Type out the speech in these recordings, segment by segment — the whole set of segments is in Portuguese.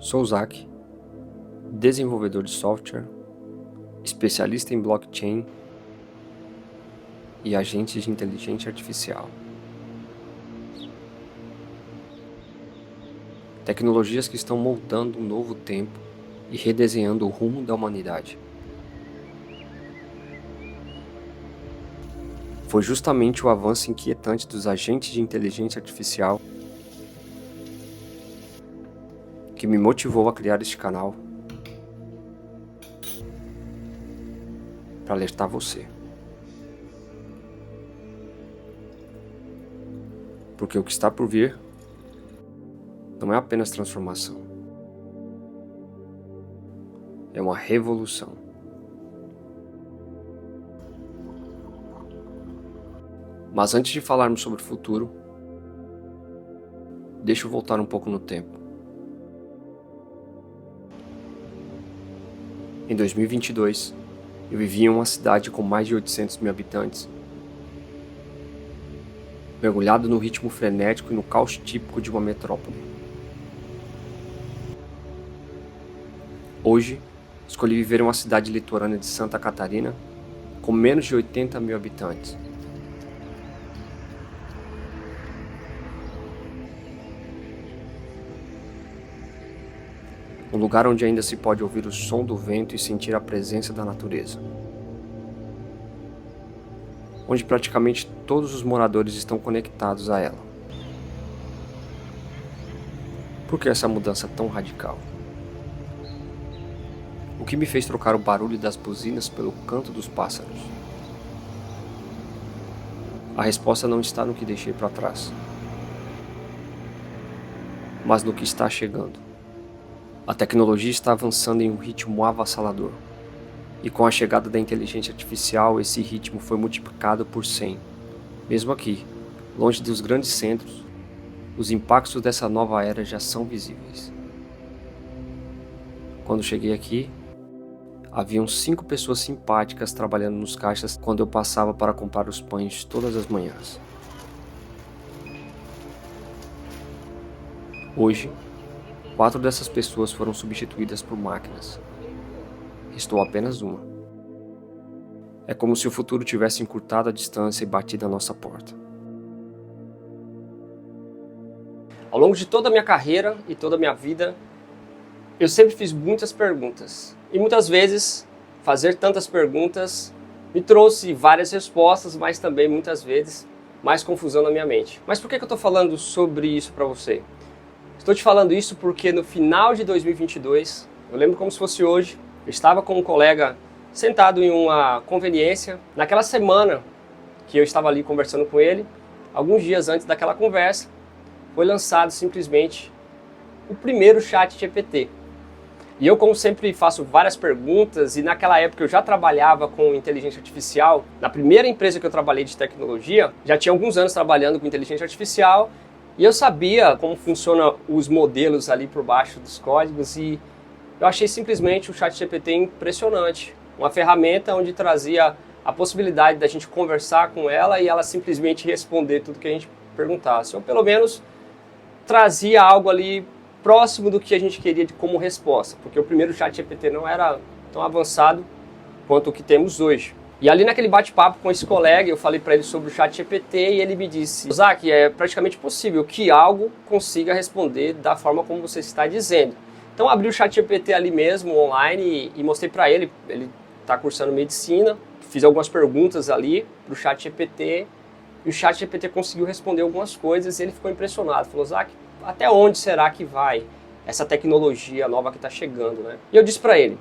Sou o Zach, desenvolvedor de software, especialista em blockchain e agente de inteligência artificial. Tecnologias que estão moldando um novo tempo e redesenhando o rumo da humanidade. Foi justamente o avanço inquietante dos agentes de inteligência artificial que me motivou a criar este canal para alertar você. Porque o que está por vir não é apenas transformação, é uma revolução. Mas antes de falarmos sobre o futuro, deixa eu voltar um pouco no tempo. Em 2022, eu vivia em uma cidade com mais de 800 mil habitantes, mergulhado no ritmo frenético e no caos típico de uma metrópole. Hoje, escolhi viver em uma cidade litorânea de Santa Catarina com menos de 80 mil habitantes. Um lugar onde ainda se pode ouvir o som do vento e sentir a presença da natureza. Onde praticamente todos os moradores estão conectados a ela. Por que essa mudança tão radical? O que me fez trocar o barulho das buzinas pelo canto dos pássaros? A resposta não está no que deixei para trás, mas no que está chegando. A tecnologia está avançando em um ritmo avassalador. E com a chegada da inteligência artificial, esse ritmo foi multiplicado por 100. Mesmo aqui, longe dos grandes centros, os impactos dessa nova era já são visíveis. Quando cheguei aqui, haviam 5 pessoas simpáticas trabalhando nos caixas quando eu passava para comprar os pães todas as manhãs. Hoje, 4 dessas pessoas foram substituídas por máquinas. Restou apenas uma. É como se o futuro tivesse encurtado a distância e batido à nossa porta. Ao longo de toda a minha carreira e toda a minha vida, eu sempre fiz muitas perguntas. E muitas vezes, fazer tantas perguntas me trouxe várias respostas, mas também muitas vezes mais confusão na minha mente. Mas por que eu estou falando sobre isso para você? Estou te falando isso porque no final de 2022, eu lembro como se fosse hoje, eu estava com um colega sentado em uma conveniência. Naquela semana que eu estava ali conversando com ele, alguns dias antes daquela conversa, foi lançado simplesmente o primeiro ChatGPT. E eu, como sempre, faço várias perguntas, e naquela época eu já trabalhava com inteligência artificial. Na primeira empresa que eu trabalhei de tecnologia, já tinha alguns anos trabalhando com inteligência artificial, e eu sabia como funcionam os modelos ali por baixo dos códigos, e eu achei simplesmente o ChatGPT impressionante. Uma ferramenta onde trazia a possibilidade da gente conversar com ela e ela simplesmente responder tudo que a gente perguntasse. Ou pelo menos trazia algo ali próximo do que a gente queria como resposta, porque o primeiro ChatGPT não era tão avançado quanto o que temos hoje. E ali naquele bate-papo com esse colega, eu falei para ele sobre o ChatGPT e ele me disse: Zach, é praticamente possível que algo consiga responder da forma como você está dizendo. Então abri o ChatGPT ali mesmo, online, e mostrei para ele. Ele está cursando medicina, fiz algumas perguntas ali para o ChatGPT e o ChatGPT conseguiu responder algumas coisas e ele ficou impressionado. Falou: Zach, até onde será que vai essa tecnologia nova que está chegando, né? E eu disse para ele: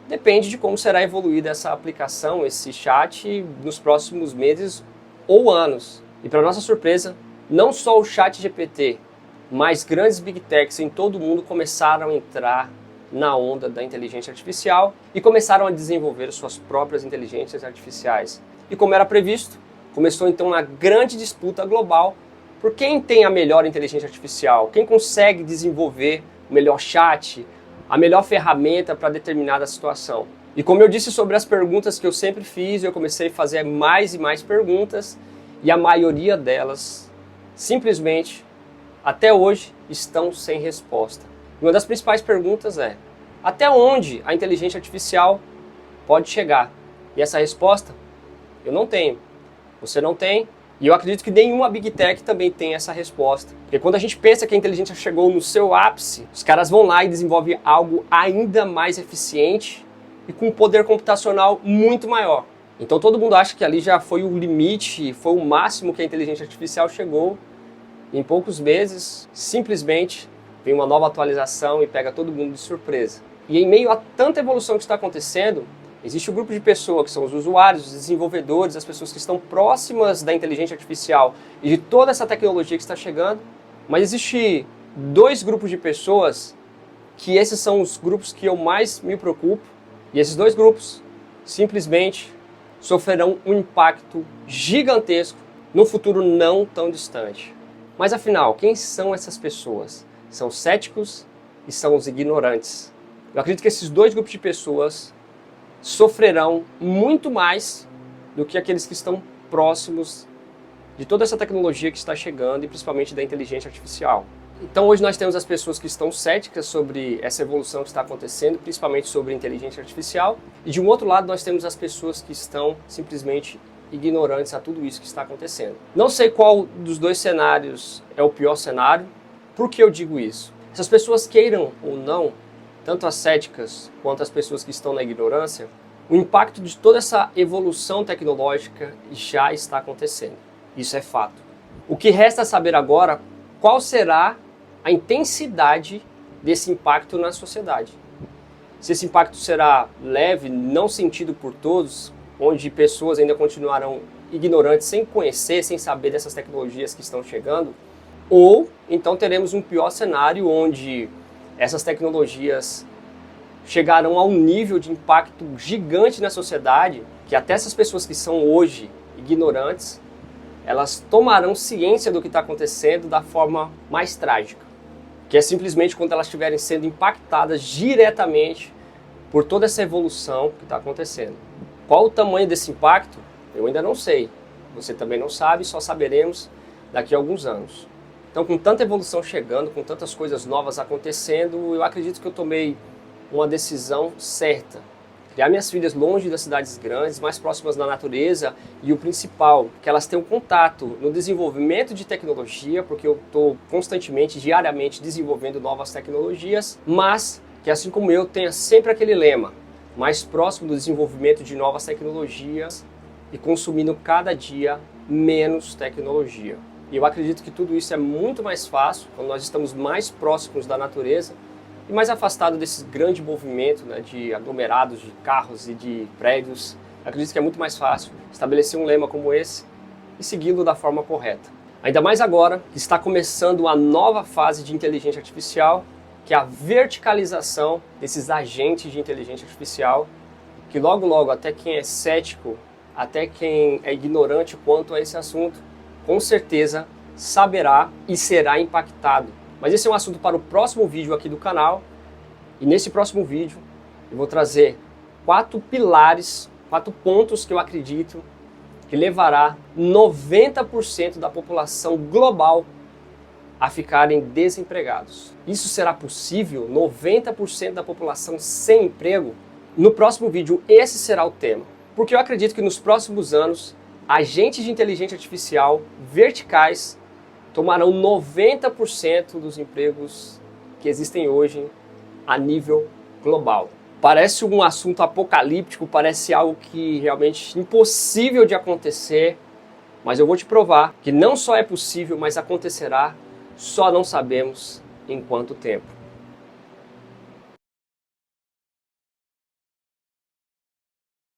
depende de como será evoluída essa aplicação, esse chat, nos próximos meses ou anos. E para nossa surpresa, não só o ChatGPT, mas grandes Big Techs em todo o mundo começaram a entrar na onda da inteligência artificial e começaram a desenvolver suas próprias inteligências artificiais. E como era previsto, começou então uma grande disputa global por quem tem a melhor inteligência artificial, quem consegue desenvolver o melhor chat, a melhor ferramenta para determinada situação. E como eu disse sobre as perguntas que eu sempre fiz, eu comecei a fazer mais e mais perguntas e a maioria delas, simplesmente, até hoje, estão sem resposta. Uma das principais perguntas é: até onde a inteligência artificial pode chegar? E essa resposta eu não tenho, você não tem, e eu acredito que nenhuma Big Tech também tem essa resposta. Porque quando a gente pensa que a inteligência chegou no seu ápice, os caras vão lá e desenvolvem algo ainda mais eficiente e com um poder computacional muito maior. Então todo mundo acha que ali já foi o limite, foi o máximo que a inteligência artificial chegou. Em poucos meses, simplesmente, vem uma nova atualização e pega todo mundo de surpresa. E em meio a tanta evolução que está acontecendo, existe um grupo de pessoas que são os usuários, os desenvolvedores, as pessoas que estão próximas da inteligência artificial e de toda essa tecnologia que está chegando. Mas existe dois grupos de pessoas que esses são os grupos que eu mais me preocupo. E esses dois grupos simplesmente sofrerão um impacto gigantesco no futuro não tão distante. Mas afinal, quem são essas pessoas? São os céticos e são os ignorantes. Eu acredito que esses dois grupos de pessoas sofrerão muito mais do que aqueles que estão próximos de toda essa tecnologia que está chegando e principalmente da inteligência artificial. Então hoje nós temos as pessoas que estão céticas sobre essa evolução que está acontecendo, principalmente sobre a inteligência artificial, e de um outro lado nós temos as pessoas que estão simplesmente ignorantes a tudo isso que está acontecendo. Não sei qual dos dois cenários é o pior cenário. Por que eu digo isso? Se as pessoas queiram ou não, tanto as céticas quanto as pessoas que estão na ignorância, o impacto de toda essa evolução tecnológica já está acontecendo. Isso é fato. O que resta saber agora, qual será a intensidade desse impacto na sociedade. Se esse impacto será leve, não sentido por todos, onde pessoas ainda continuarão ignorantes, sem conhecer, sem saber dessas tecnologias que estão chegando, ou então teremos um pior cenário onde essas tecnologias chegarão a um nível de impacto gigante na sociedade, que até essas pessoas que são hoje ignorantes, elas tomarão ciência do que está acontecendo da forma mais trágica, que é simplesmente quando elas estiverem sendo impactadas diretamente por toda essa evolução que está acontecendo. Qual o tamanho desse impacto? Eu ainda não sei. Você também não sabe, só saberemos daqui a alguns anos. Então, com tanta evolução chegando, com tantas coisas novas acontecendo, eu acredito que eu tomei uma decisão certa. Criar minhas filhas longe das cidades grandes, mais próximas da natureza, e o principal, que elas tenham contato no desenvolvimento de tecnologia, porque eu estou constantemente, diariamente desenvolvendo novas tecnologias, mas que assim como eu tenha sempre aquele lema, mais próximo do desenvolvimento de novas tecnologias e consumindo cada dia menos tecnologia. E eu acredito que tudo isso é muito mais fácil quando nós estamos mais próximos da natureza e mais afastado desse grande movimento, né, de aglomerados de carros e de prédios. Eu acredito que é muito mais fácil estabelecer um lema como esse e segui-lo da forma correta. Ainda mais agora que está começando a nova fase de inteligência artificial, que é a verticalização desses agentes de inteligência artificial, que logo até quem é cético, até quem é ignorante quanto a esse assunto, com certeza saberá e será impactado. Mas esse é um assunto para o próximo vídeo aqui do canal. E nesse próximo vídeo eu vou trazer 4 pilares, 4 pontos que eu acredito que levará 90% da população global a ficarem desempregados. Isso será possível? 90% da população sem emprego? No próximo vídeo esse será o tema. Porque eu acredito que nos próximos anos agentes de inteligência artificial verticais tomarão 90% dos empregos que existem hoje a nível global. Parece um assunto apocalíptico, parece algo que realmente impossível de acontecer, mas eu vou te provar que não só é possível, mas acontecerá, só não sabemos em quanto tempo.